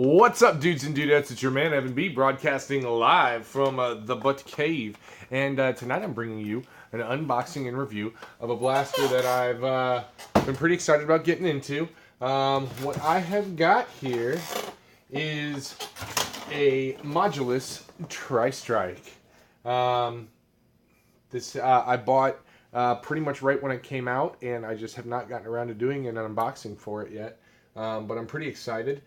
What's up, dudes and dudettes? It's your man, Evan B, broadcasting live from the Butt Cave. And tonight I'm bringing you an unboxing and review of a blaster that I've been pretty excited about getting into. What I have got here is a Modulus Tri-Strike. This I bought pretty much right when it came out, and I just have not gotten around to doing an unboxing for it yet. But I'm pretty excited.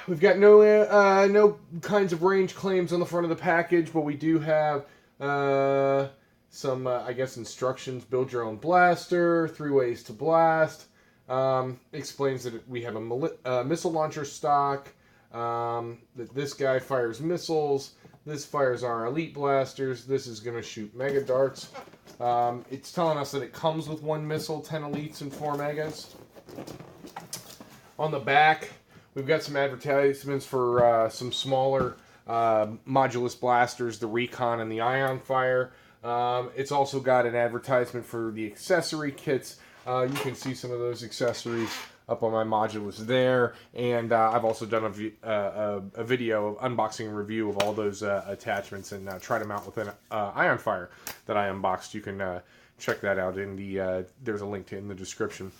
We've got no kinds of range claims on the front of the package, but we do have some, I guess, instructions. Build your own blaster, 3 ways to blast. Explains that we have a missile launcher stock, that this guy fires missiles, this fires our elite blasters, this is going to shoot mega darts. It's telling us that it comes with 1 missile, 10 elites, and 4 megas. On the back, we've got some advertisements for some smaller Modulus blasters, the Recon and the Ionfire. It's also got an advertisement for the accessory kits. You can see some of those accessories up on my Modulus there, and I've also done a video of unboxing and review of all those attachments and tried them out with an Ionfire that I unboxed. You can check that out in the there's a link to it in the description.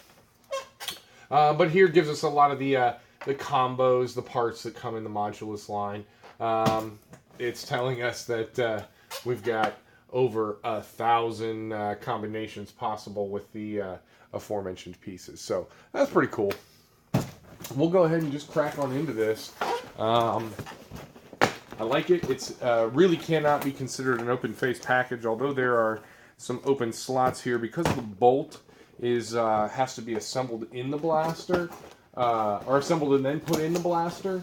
But here gives us a lot of the combos, the parts that come in the Modulus line. It's telling us that we've got over 1,000 combinations possible with the aforementioned pieces. So that's pretty cool. We'll go ahead and just crack on into this. I like it. It's really cannot be considered an open-face package, although there are some open slots here because the bolt has to be assembled in the blaster, or assembled and then put in the blaster.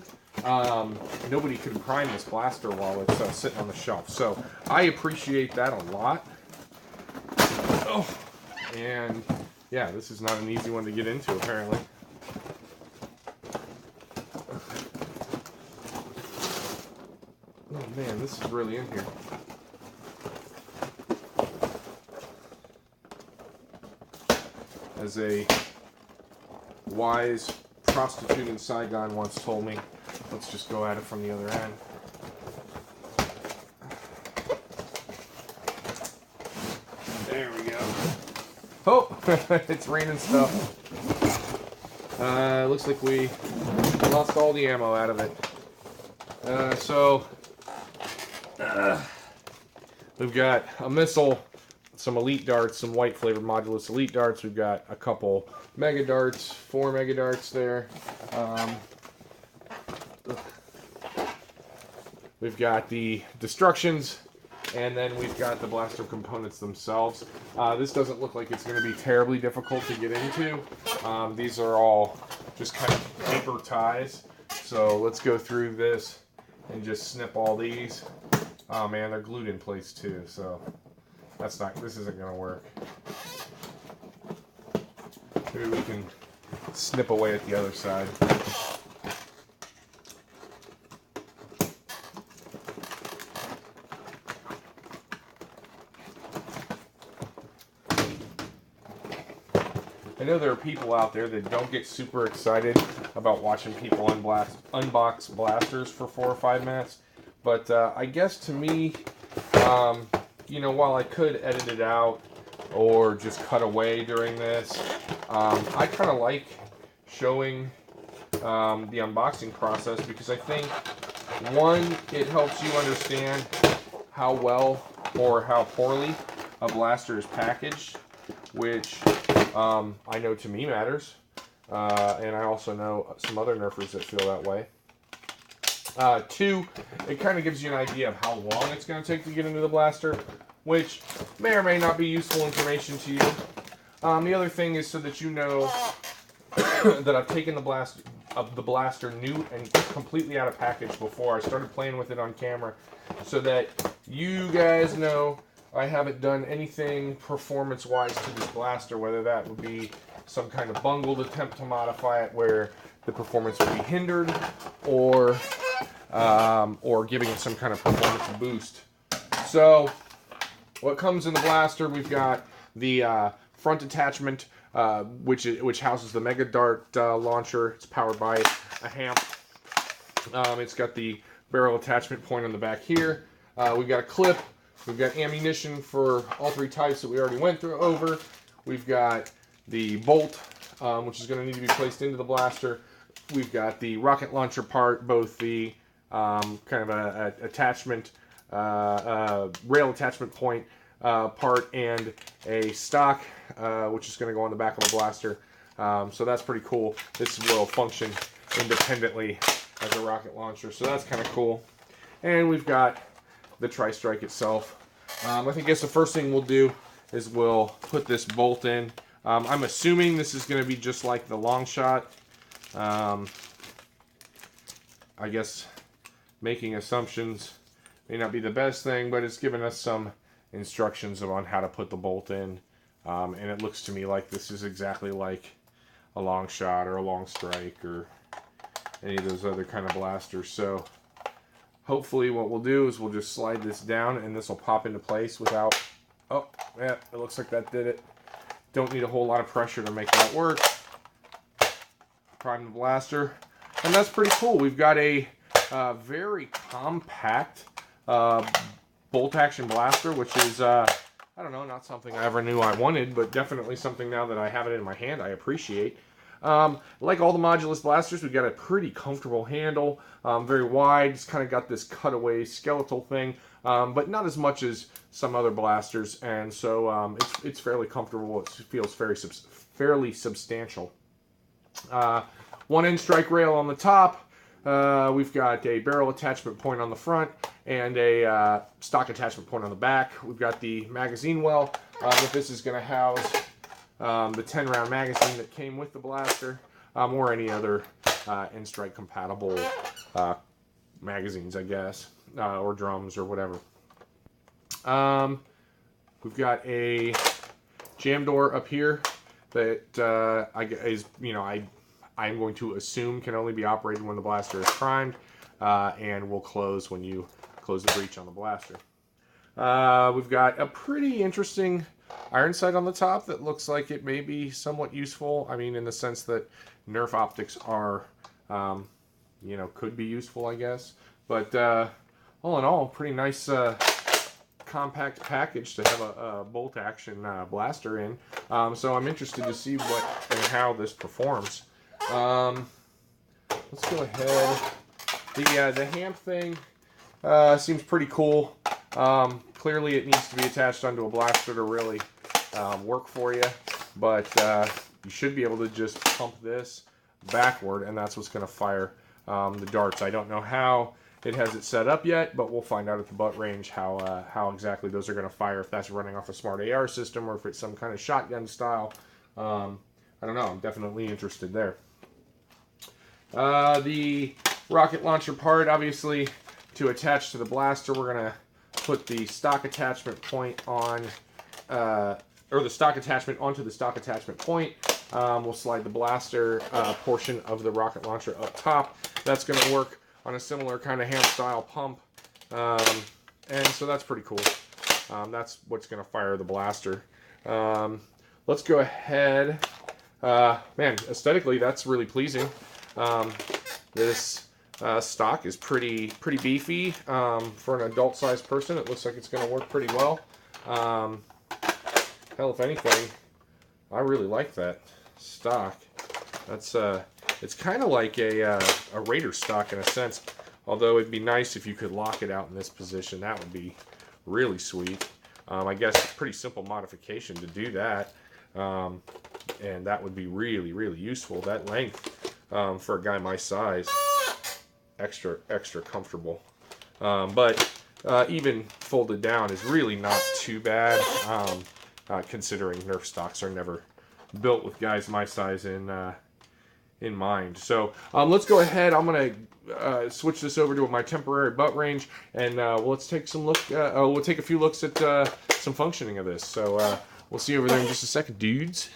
Nobody can prime this blaster while it's sitting on the shelf, so I appreciate that a lot. Oh, and yeah, this is not an easy one to get into, apparently. Oh man, this is really in here. As a wise prostitute in Saigon once told me, let's just go at it from the other end. There we go. Oh, it's raining stuff. Looks like we lost all the ammo out of it. We've got a missile, some elite darts, some white flavored Modulus elite darts. We've got a couple mega darts, 4 mega darts there. We've got the destructions, and then we've got the blaster components themselves. This doesn't look like it's going to be terribly difficult to get into. These are all just kind of paper ties. So let's go through this and just snip all these. Oh man, they're glued in place too, so this isn't going to work. Maybe we can snip away at the other side. I know there are people out there that don't get super excited about watching people unbox blasters for 4 or 5 minutes, but I guess to me, you know, while I could edit it out or just cut away during this, I kind of like showing the unboxing process because I think, one, it helps you understand how well or how poorly a blaster is packaged, which I know to me matters, and I also know some other Nerfers that feel that way. 2, it kind of gives you an idea of how long it's going to take to get into the blaster, which may or may not be useful information to you. The other thing is so that you know that I've taken the blaster new and completely out of package before I started playing with it on camera, so that you guys know I haven't done anything performance-wise to this blaster, whether that would be some kind of bungled attempt to modify it where the performance would be hindered, or giving it some kind of performance boost. So, what comes in the blaster, we've got the front attachment, which houses the Mega Dart launcher. It's powered by a hamp. It's got the barrel attachment point on the back here. We've got a clip. We've got ammunition for all 3 types that we already went through over. We've got the bolt, which is going to need to be placed into the blaster. We've got the rocket launcher part, both the kind of a attachment, rail attachment point part, and a stock, which is going to go on the back of the blaster. So that's pretty cool. This will function independently as a rocket launcher, so that's kind of cool. And we've got the tri-strike itself. I guess the first thing we'll do is we'll put this bolt in. I'm assuming this is going to be just like the long shot. I guess making assumptions may not be the best thing, but it's given us some instructions on how to put the bolt in. And it looks to me like this is exactly like a long shot or a long strike or any of those other kind of blasters. So hopefully what we'll do is we'll just slide this down and this will pop into place without... Oh, yeah, it looks like that did it. Don't need a whole lot of pressure to make that work. Prime the blaster. And that's pretty cool. We've got a very compact bolt action blaster, which is, I don't know, not something I ever knew I wanted, but definitely something now that I have it in my hand I appreciate. Like all the Modulus blasters, we've got a pretty comfortable handle, very wide. It's kind of got this cutaway skeletal thing, but not as much as some other blasters, and so it's fairly comfortable. It feels fairly substantial. 1-inch strike rail on the top. We've got a barrel attachment point on the front and a stock attachment point on the back. We've got the magazine well that this is going to house. The 10-round magazine that came with the blaster, or any other N-Strike compatible magazines, I guess, or drums or whatever. We've got a jam door up here that I'm going to assume can only be operated when the blaster is primed, and will close when you close the breech on the blaster. We've got a pretty interesting iron sight on the top that looks like it may be somewhat useful. I mean, in the sense that Nerf optics are, could be useful, I guess. But all in all, pretty nice compact package to have a bolt action blaster in. So I'm interested to see what and how this performs. Let's go ahead. The hamp thing seems pretty cool. Clearly it needs to be attached onto a blaster to really work for you, but you should be able to just pump this backward, and that's what's going to fire the darts. I don't know how it has it set up yet, but we'll find out at the butt range how exactly those are going to fire, if that's running off a smart AR system or if it's some kind of shotgun style. I don't know. I'm definitely interested there. The rocket launcher part, obviously, to attach to the blaster, we're going to put the stock attachment point on, or the stock attachment onto the stock attachment point. We'll slide the blaster portion of the rocket launcher up top. That's going to work on a similar kind of hamp style pump. And so that's pretty cool. That's what's going to fire the blaster. Let's go ahead. Man, aesthetically, that's really pleasing. This stock is pretty beefy for an adult-sized person. It looks like it's going to work pretty well. Hell, if anything, I really like that stock. That's it's kind of like a Raider stock in a sense. Although it'd be nice if you could lock it out in this position. That would be really sweet. I guess it's a pretty simple modification to do that, and that would be really useful. That length for a guy my size, extra comfortable. But even folded down is really not too bad, considering Nerf stocks are never built with guys my size in mind. So let's go ahead. I'm gonna switch this over to my temporary butt range, and let's take some look. We'll take a few looks at some functioning of this. So we'll see you over there in just a second, dudes.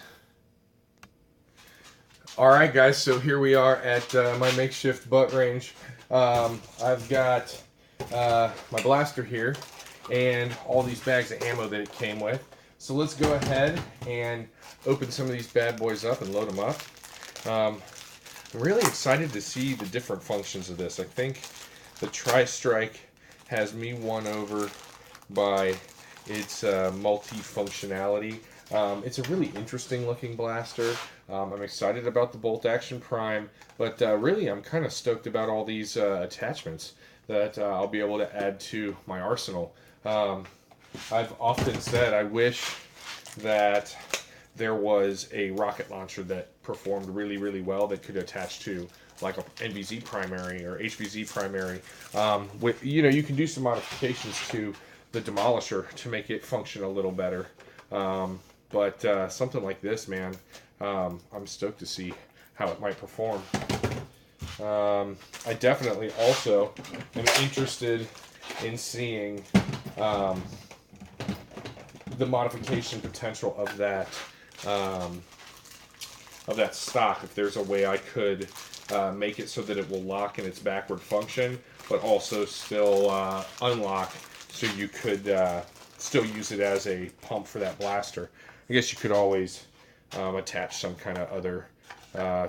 All right, guys. So here we are at my makeshift butt range. I've got my blaster here and all these bags of ammo that it came with. So let's go ahead and open some of these bad boys up and load them up. I'm really excited to see the different functions of this. I think the Tri-Strike has me won over by its multi-functionality. It's a really interesting looking blaster. I'm excited about the bolt action prime, but really I'm kind of stoked about all these attachments that I'll be able to add to my arsenal. I've often said I wish that there was a rocket launcher that performed really, really well that could attach to like a NVZ primary or HVZ primary. You can do some modifications to the Demolisher to make it function a little better. But something like this, man, I'm stoked to see how it might perform. I definitely also am interested in seeing the modification potential of that stock. If there's a way I could make it so that it will lock in its backward function, but also still unlock, so you could still use it as a pump for that blaster. I guess you could always attach some kind of other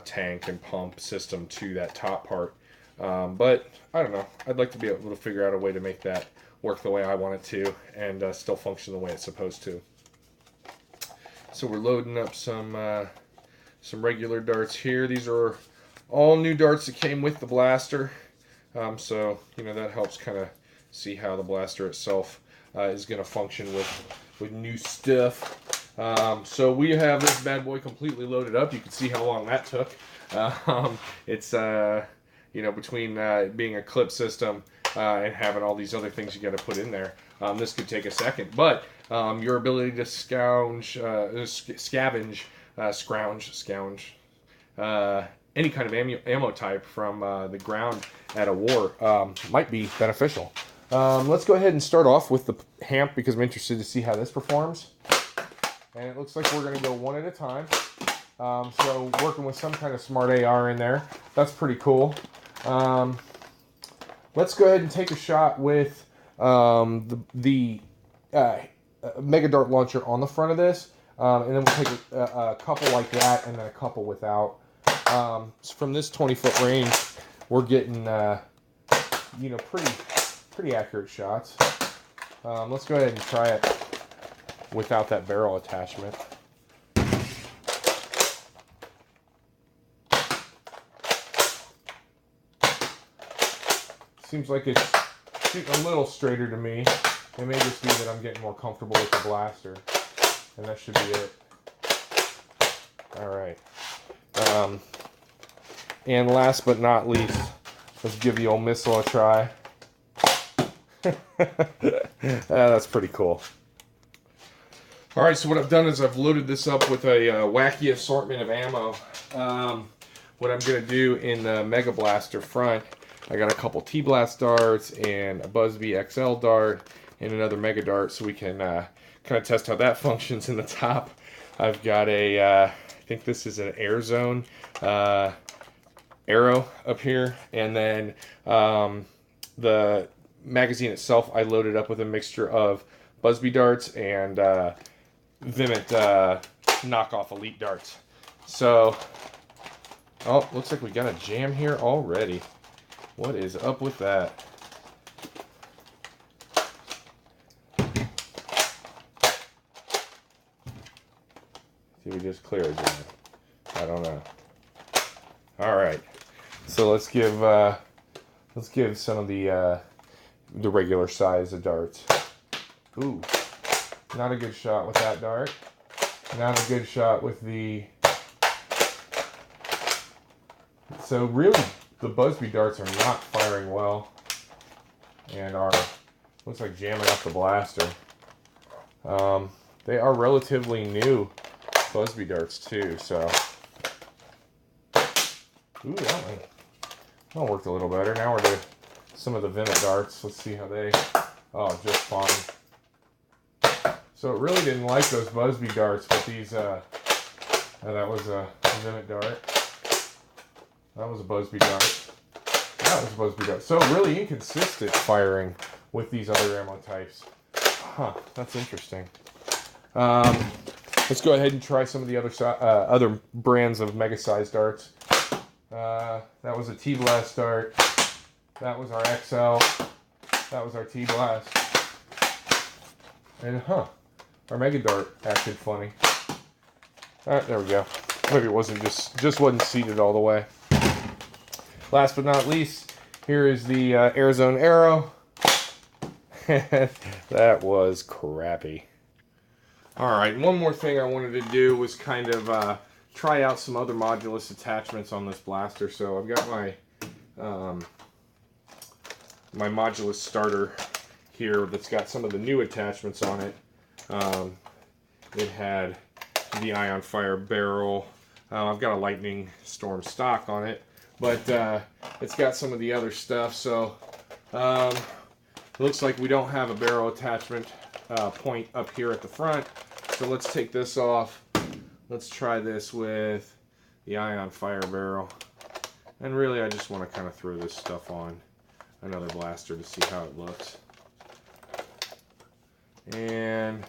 tank and pump system to that top part. But I don't know. I'd like to be able to figure out a way to make that work the way I want it to and still function the way it's supposed to. So we're loading up some regular darts here. These are all new darts that came with the blaster. So that helps kind of see how the blaster itself is going to function with new stuff. So we have this bad boy completely loaded up. You can see how long that took. It's between being a clip system and having all these other things you got to put in there, this could take a second. But your ability to scrounge any kind of ammo type from the ground at a war might be beneficial. Let's go ahead and start off with the HAMP because I'm interested to see how this performs. And it looks like we're going to go one at a time. So working with some kind of smart AR in there. That's pretty cool. Let's go ahead and take a shot with the Mega Dart launcher on the front of this. And then we'll take a couple like that and then a couple without. From this 20-foot range, we're getting pretty accurate shots. Let's go ahead and try it without that barrel attachment. Seems like it's shooting a little straighter to me. It may just be that I'm getting more comfortable with the blaster. And that should be it. Alright. And last but not least, let's give the old missile a try. That's pretty cool. Alright, so what I've done is I've loaded this up with a wacky assortment of ammo. What I'm going to do in the Mega Blaster front, I got a couple T-Blast darts and a Busby XL dart and another Mega Dart, so we can kind of test how that functions in the top. I've got a, I think this is an Air Zone arrow up here, and then the magazine itself I loaded up with a mixture of Busby darts and Vimit knockoff Elite darts. So, oh, looks like we got a jam here already. What is up with that? Did we just clear a jam? I don't know. All right, so let's give some of the regular size of darts. Ooh, not a good shot with that dart. Not a good shot with the. So really, the Busby darts are not firing well, and are looks like jamming up the blaster. They are relatively new Busby darts too, so. Ooh, that one worked a little better. Now we're doing some of the Vimit darts. Let's see how they. Oh, just fine. So it really didn't like those Busby darts, but these. That was a Vimit dart. That was a Busby dart. That was a Busby dart. So really inconsistent firing with these other ammo types. Huh, that's interesting. Let's go ahead and try some of the other brands of mega-sized darts. That was a T-Blast dart. That was our XL. That was our T-Blast. And our Mega Dart acted funny. Alright, there we go. Maybe it wasn't just wasn't seated all the way. Last but not least, here is the Airzone Arrow. That was crappy. Alright, one more thing I wanted to do was kind of try out some other Modulus attachments on this blaster. So I've got my my Modulus starter here that's got some of the new attachments on it. It had the Ionfire barrel. I've got a Lightning Storm stock on it, but it's got some of the other stuff. So it looks like we don't have a barrel attachment point up here at the front. So let's take this off. Let's try this with the Ionfire barrel. And really, I just want to kind of throw this stuff on another blaster to see how it looks. And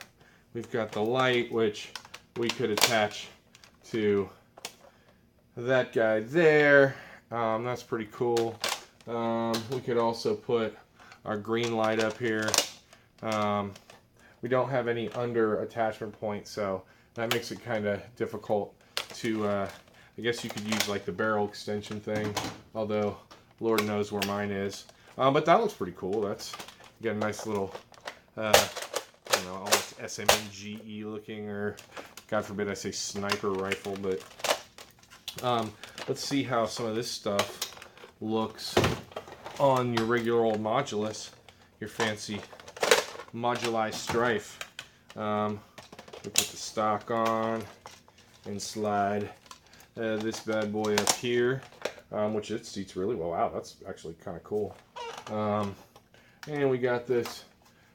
we've got the light, which we could attach to that guy there. That's pretty cool. We could also put our green light up here. We don't have any under attachment points, so that makes it kind of difficult to, I guess you could use like the barrel extension thing, although Lord knows where mine is. But that looks pretty cool. That's got a nice little, I don't know, almost SMGE looking, or God forbid I say sniper rifle, but let's see how some of this stuff looks on your regular old Modulus, your fancy Moduli Strife. We put the stock on and slide this bad boy up here, which it seats really well. Wow, that's actually kind of cool. And we got this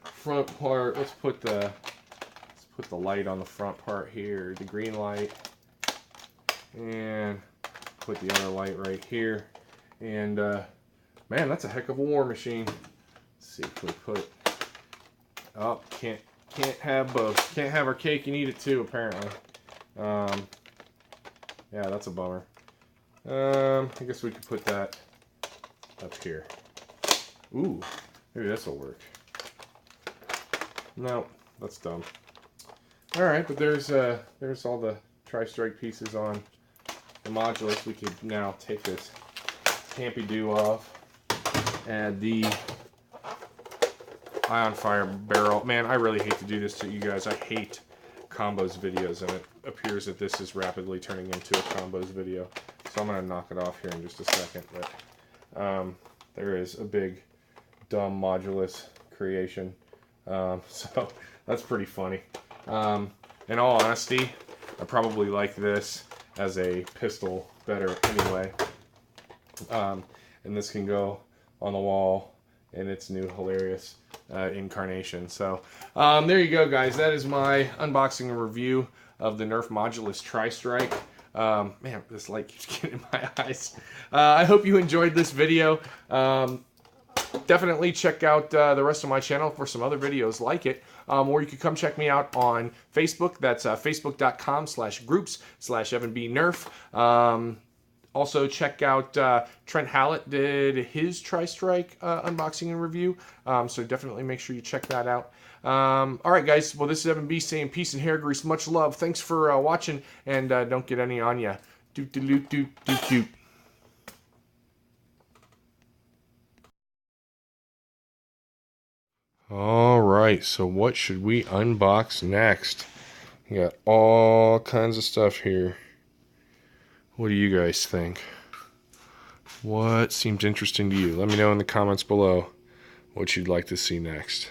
front part. Let's put the light on the front part here, the green light, and put the other light right here. And man, that's a heck of a war machine. Let's see if we put. Oh, can't have both. Can't have our cake and eat it too, apparently. Yeah, that's a bummer. I guess we could put that up here. Ooh, maybe this will work. No, that's dumb. All right, but there's all the tri-strike pieces on the Modulus. We could now take this Hampy-Doo off, add the Ionfire barrel. Man, I really hate to do this to you guys. I hate combos videos, and it appears that this is rapidly turning into a combos video. So I'm going to knock it off here in just a second. But there is a big, dumb Modulus creation. So that's pretty funny. In all honesty, I probably like this as a pistol better anyway. And this can go on the wall in its new hilarious incarnation. So there you go, guys. That is my unboxing and review of the Nerf Modulus Tri-Strike. Man, this light keeps getting in my eyes. I hope you enjoyed this video. Definitely check out the rest of my channel for some other videos like it. Or you could come check me out on Facebook. That's facebook.com/groups/EvanBNerf. Also, check out Trent Hallett did his Tri-Strike unboxing and review. So definitely make sure you check that out. All right, guys. Well, this is Evan B saying peace and hair grease. Much love. Thanks for watching, and don't get any on ya. Doot doot doot doot doot doot. All right. So what should we unbox next? We got all kinds of stuff here. What do you guys think? What seems interesting to you? Let me know in the comments below what you'd like to see next.